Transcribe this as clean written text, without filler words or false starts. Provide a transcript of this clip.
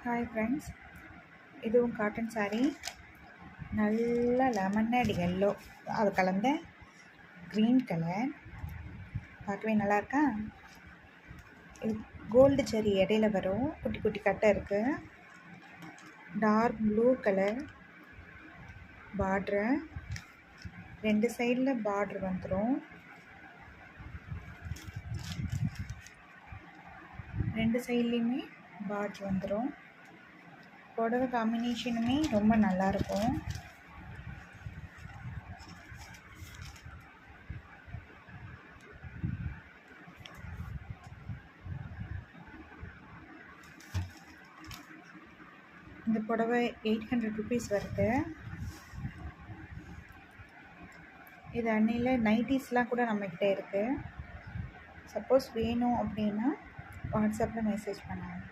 Hi friends, இதுவும் cotton saree. நல்ல lemonade yellow அது கலந்த க்ரீன் கலர், பார்க்கவே நல்லா இருக்கா. இது கோல்டு ஜெரி இடையில வரும், குட்டி குட்டி கட்டை இருக்குது. டார்க் ப்ளூ கலர் பார்ட்ரு, 2 சைடில் பார்ட்ரு வந்துடும். 2 சைட்லேயுமே பார்ட்ரு வந்துடும். புடவை காம்பினேஷனுமே ரொம்ப நல்லாயிருக்கும். இந்த புடவை 800 rupees வருது. இது அன்னையில் நைட்டிஸ்லாம் கூட நம்மக்கிட்ட இருக்குது. சப்போஸ் வேணும் அப்படின்னா வாட்ஸ்அப்பில் மெசேஜ் பண்ணுங்கள்.